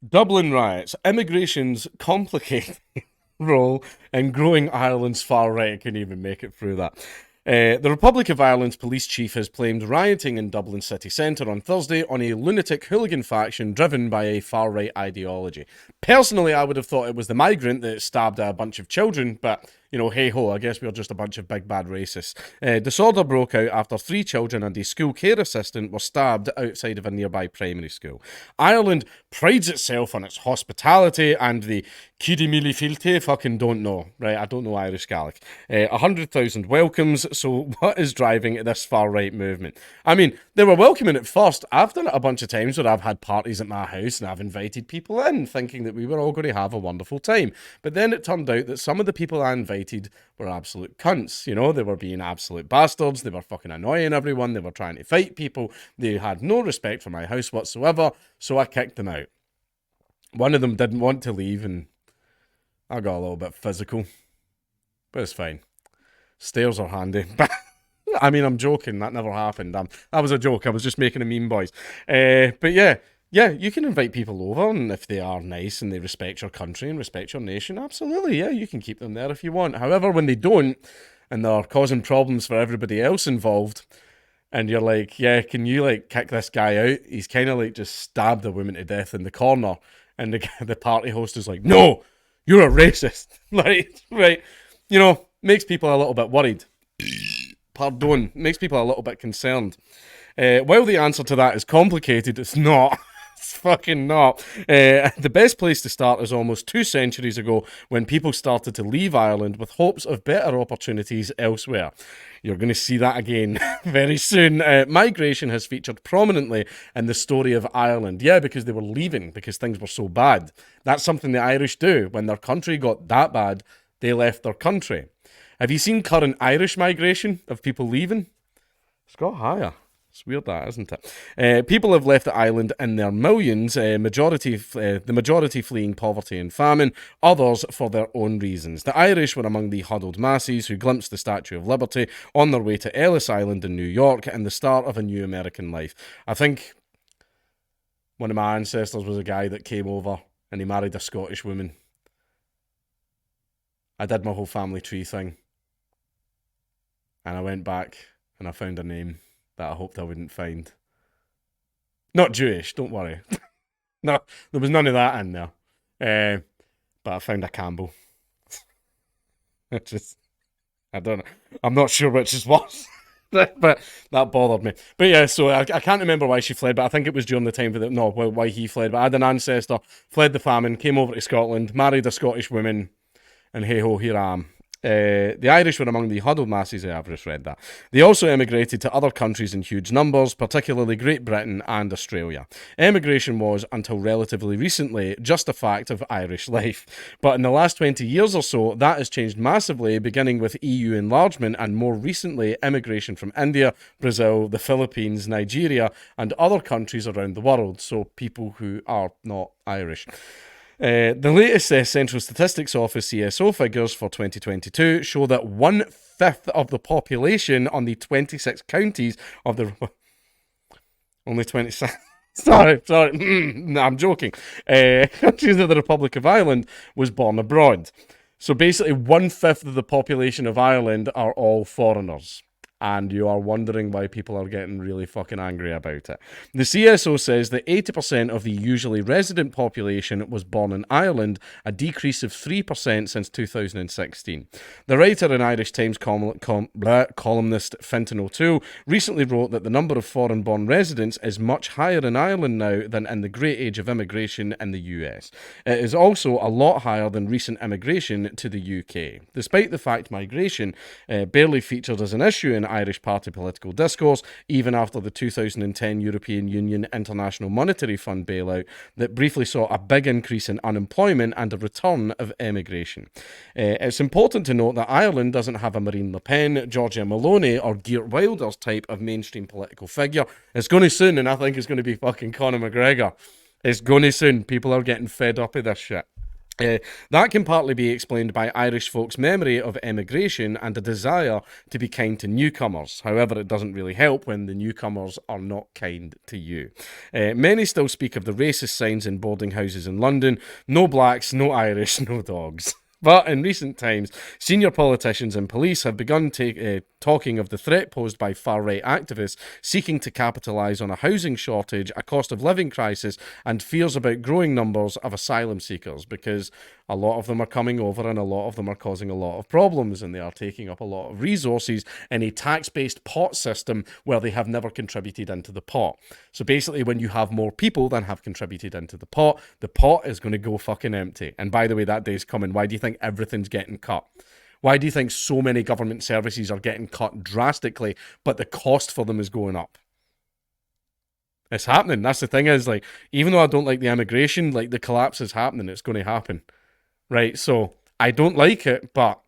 Dublin riots, immigration's complicated role in growing Ireland's far right. I couldn't even make it through that. The Republic of Ireland's police chief has blamed rioting in Dublin city centre on Thursday on a lunatic hooligan faction driven by a far right ideology. Personally, I would have thought it was the migrant that stabbed a bunch of children, but you know, hey ho, I guess we're just a bunch of big bad racists. Disorder broke out after three children and a school care assistant were stabbed outside of a nearby primary school. Ireland prides itself on its hospitality and the Cudi Mili Filte, fucking don't know, right? I don't know Irish Gaelic. 100,000 welcomes, so what is driving this far right movement? I mean, they were welcoming it first. I've done it a bunch of times where I've had parties at my house and I've invited people in thinking that we were all going to have a wonderful time. But then it turned out that some of the people I invited were absolute cunts. You know, they were being absolute bastards. They were fucking annoying everyone. They were trying to fight people. They had no respect for my house whatsoever, so I kicked them out. One of them didn't want to leave and I got a little bit physical, but it's fine. Stairs are handy. I mean, I'm joking. That never happened. That was a joke. I was just making a meme, boys. But yeah, you can invite people over, and if they are nice and they respect your country and respect your nation, absolutely, yeah, you can keep them there if you want. However, when they don't, and they're causing problems for everybody else involved, and you're like, yeah, can you like kick this guy out? He's kind of like just stabbed a woman to death in the corner, and the party host is like, no, you're a racist. Like, right, you know, makes people a little bit worried. Pardon, makes people a little bit concerned. While the answer to that is complicated, it's not. It's fucking not. The best place to start is almost 2 centuries ago when people started to leave Ireland with hopes of better opportunities elsewhere. You're going to see that again very soon. Migration has featured prominently in the story of Ireland. Yeah, because they were leaving because things were so bad. That's something the Irish do. When their country got that bad, they left their country. Have you seen current Irish migration of people leaving? It's got higher. It's weird that, isn't it? People have left the island in their millions, the majority fleeing poverty and famine, others for their own reasons. The Irish were among the huddled masses who glimpsed the Statue of Liberty on their way to Ellis Island in New York and the start of a new American life. I think one of my ancestors was a guy that came over and he married a Scottish woman. I did my whole family tree thing. And I went back and I found a name that I hoped I wouldn't find. Not Jewish, don't worry. No, there was none of that in there. But I found a Campbell. Just, I don't know. I'm not sure which is worse. But that bothered me. But yeah, so I can't remember why she fled, but I think it was during the time why he fled. But I had an ancestor, fled the famine, came over to Scotland, married a Scottish woman, and hey ho, here I am. The Irish were among the huddled masses. I've just read that. They also emigrated to other countries in huge numbers, particularly Great Britain and Australia. Emigration was, until relatively recently, just a fact of Irish life. But in the last 20 years or so, that has changed massively, beginning with EU enlargement and more recently immigration from India, Brazil, the Philippines, Nigeria, and other countries around the world. So people who are not Irish. The latest Central Statistics Office CSO figures for 2022 show that 1/5 of the population on the 26 counties of the... Only 26... Sorry. No, I'm joking. Countries of the Republic of Ireland was born abroad. So basically 1/5 of the population of Ireland are all foreigners. And you are wondering why people are getting really fucking angry about it. The CSO says that 80% of the usually resident population was born in Ireland, a decrease of 3% since 2016. The writer and Irish Times columnist Fintan O'Toole recently wrote that the number of foreign-born residents is much higher in Ireland now than in the great age of immigration in the US. It is also a lot higher than recent immigration to the UK. Despite the fact migration barely featured as an issue in Irish party political discourse, even after the 2010 European Union International Monetary Fund bailout that briefly saw a big increase in unemployment and a return of emigration. It's important to note that Ireland doesn't have a Marine Le Pen, Giorgia Meloni, or Geert Wilders type of mainstream political figure. It's going to soon, and I think it's going to be fucking Conor McGregor. It's going to soon. People are getting fed up with this shit. Uh, that can partly be explained by Irish folks' memory of emigration and a desire to be kind to newcomers. However, it doesn't really help when the newcomers are not kind to you. Many still speak of the racist signs in boarding houses in London: no blacks, no Irish, no dogs. But in recent times, senior politicians and police have begun talking of the threat posed by far-right activists seeking to capitalise on a housing shortage, a cost of living crisis, and fears about growing numbers of asylum seekers, because a lot of them are coming over and a lot of them are causing a lot of problems, and they are taking up a lot of resources in a tax-based pot system where they have never contributed into the pot. So basically, when you have more people than have contributed into the pot is going to go fucking empty. And by the way, that day's coming. Why do you think everything's getting cut? Why do you think so many government services are getting cut drastically, but the cost for them is going up? It's happening. That's the thing is, like, even though I don't like the immigration, like, the collapse is happening. It's going to happen. Right? So, I don't like it, but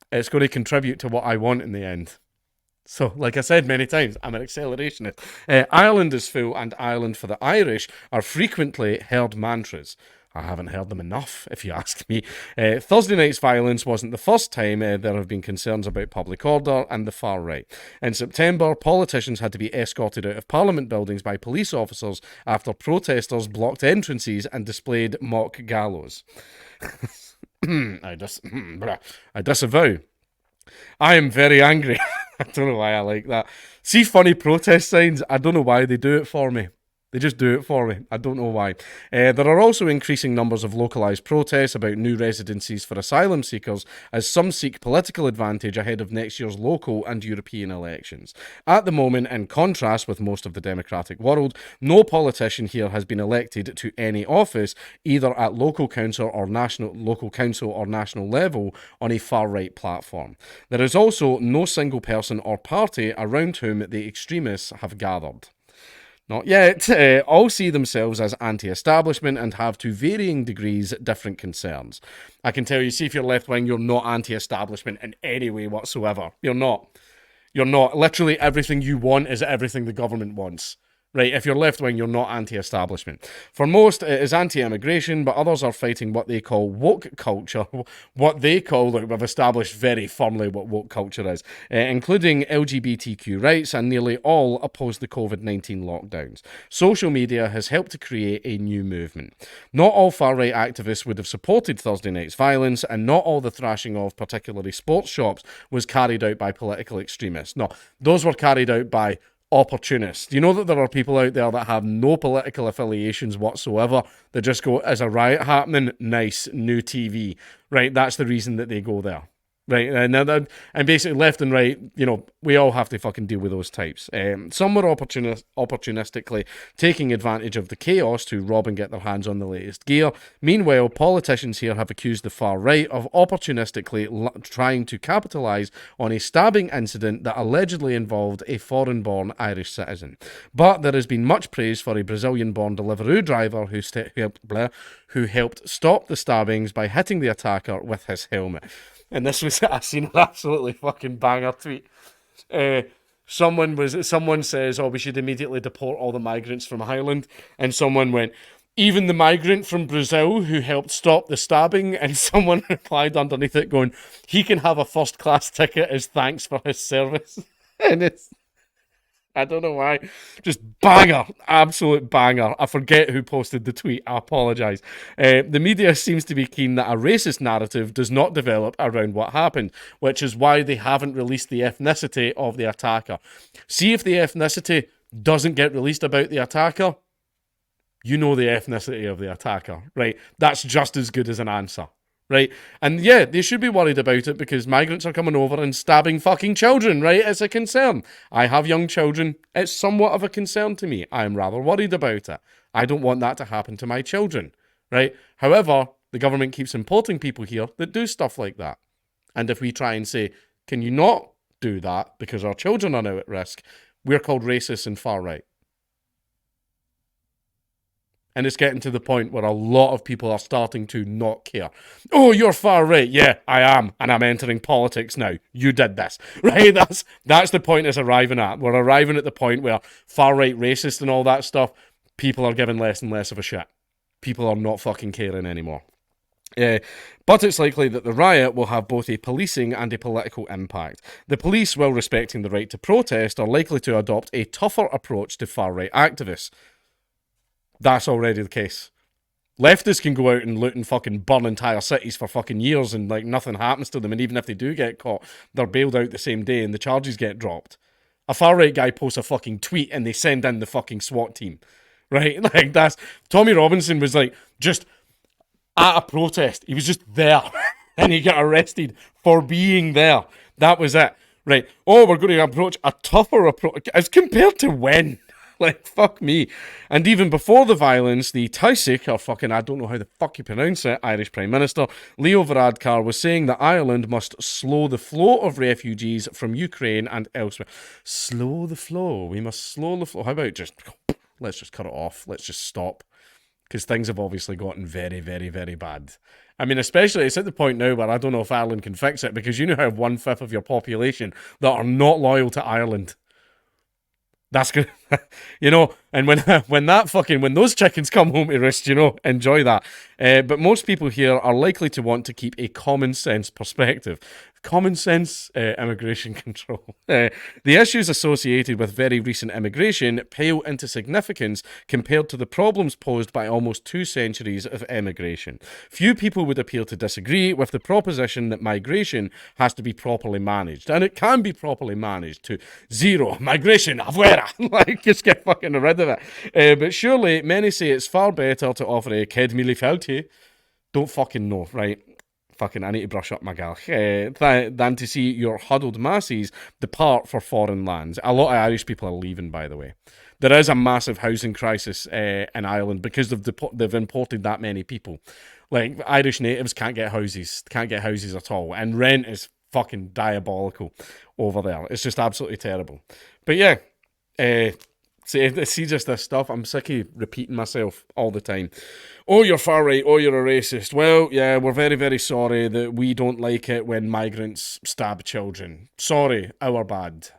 it's going to contribute to what I want in the end. So, like I said many times, I'm an accelerationist. Ireland is full, and Ireland for the Irish are frequently heard mantras. I haven't heard them enough, if you ask me. Thursday night's violence wasn't the first time there have been concerns about public order and the far right. In September, politicians had to be escorted out of Parliament buildings by police officers after protesters blocked entrances and displayed mock gallows. I disavow. I am very angry. I don't know why I like that. See funny protest signs? I don't know why they do it for me. They just do it for me. I don't know why. There are also increasing numbers of localised protests about new residencies for asylum seekers, as some seek political advantage ahead of next year's local and European elections. At the moment, in contrast with most of the democratic world, no politician here has been elected to any office, either at local council or national level, on a far-right platform. There is also no single person or party around whom the extremists have gathered. Not yet. All see themselves as anti-establishment and have, to varying degrees, different concerns. I can tell you, see if you're left-wing, you're not anti-establishment in any way whatsoever. You're not. You're not. Literally everything you want is everything the government wants. Right, if you're left-wing, you're not anti-establishment. For most, it is anti-immigration, but others are fighting what they call woke culture. What they call, like, we've established very firmly what woke culture is, including LGBTQ rights, and nearly all oppose the COVID-19 lockdowns. Social media has helped to create a new movement. Not all far-right activists would have supported Thursday night's violence, and not all the thrashing of particularly sports shops was carried out by political extremists. No, those were carried out by opportunists. Do you know that there are people out there that have no political affiliations whatsoever that just go, as a riot happening, nice, new TV, right? That's the reason that they go there. Right, and basically left and right, you know, we all have to fucking deal with those types. Some were opportunistically taking advantage of the chaos to rob and get their hands on the latest gear. Meanwhile, politicians here have accused the far right of opportunistically trying to capitalise on a stabbing incident that allegedly involved a foreign-born Irish citizen. But there has been much praise for a Brazilian-born Deliveroo driver who helped stop the stabbings by hitting the attacker with his helmet. And this was, I seen an absolutely fucking banger tweet. Someone says, oh, we should immediately deport all the migrants from Ireland. And someone went, even the migrant from Brazil who helped stop the stabbing. And someone replied underneath it going, he can have a first class ticket as thanks for his service. And it's, I don't know why. Just banger. Absolute banger. I forget who posted the tweet. I apologise. The media seems to be keen that a racist narrative does not develop around what happened, which is why they haven't released the ethnicity of the attacker. See if the ethnicity doesn't get released about the attacker, you know the ethnicity of the attacker, right? That's just as good as an answer. Right? And yeah, they should be worried about it because migrants are coming over and stabbing fucking children, right? It's a concern. I have young children. It's somewhat of a concern to me. I'm rather worried about it. I don't want that to happen to my children, right? However, the government keeps importing people here that do stuff like that. And if we try and say, can you not do that because our children are now at risk, we're called racists and far right. And it's getting to the point where a lot of people are starting to not care. Oh, you're far right. Yeah, I am. And I'm entering politics now. You did this. Right? That's the point it's arriving at. We're arriving at the point where far right racist and all that stuff, people are giving less and less of a shit. People are not fucking caring anymore. But it's likely that the riot will have both a policing and a political impact. The police, while respecting the right to protest, are likely to adopt a tougher approach to far-right activists. That's already the case. Leftists can go out and loot and fucking burn entire cities for fucking years and like nothing happens to them, and even if they do get caught, they're bailed out the same day and the charges get dropped. A far-right guy posts a fucking tweet and they send in the fucking SWAT team. Right? Like, that's... Tommy Robinson was like, just at a protest. He was just there. And he got arrested for being there. That was it. Right. Oh, we're going to approach a tougher approach. As compared to when? Like, fuck me. And even before the violence, the Taoiseach, or fucking, I don't know how the fuck you pronounce it, Irish Prime Minister, Leo Varadkar, was saying that Ireland must slow the flow of refugees from Ukraine and elsewhere. Slow the flow. We must slow the flow. How about let's just cut it off. Let's just stop. Because things have obviously gotten very, very, very bad. I mean, especially, it's at the point now where I don't know if Ireland can fix it, because you now have 1/5 of your population that are not loyal to Ireland. That's good, you know. And when those chickens come home to roost, you know, enjoy that. But most people here are likely to want to keep a common sense perspective. Common sense immigration control. The issues associated with very recent immigration pale into significance compared to the problems posed by almost 2 centuries of immigration. Few people would appear to disagree with the proposition that migration has to be properly managed, and it can be properly managed to zero migration afuera. Like, just get fucking rid of it. But surely many say it's far better to offer a kid milifelti. Don't fucking know, right? Fucking, I need to brush up my gal. Than to see your huddled masses depart for foreign lands. A lot of Irish people are leaving, by the way. There is a massive housing crisis in Ireland because they've imported that many people. Like, Irish natives can't get houses at all, and rent is fucking diabolical over there. It's just absolutely terrible. But yeah, see just this stuff. I'm sick of repeating myself all the time. Oh, you're far right. Oh, you're a racist. Well, yeah, we're very, very sorry that we don't like it when migrants stab children. Sorry, our bad.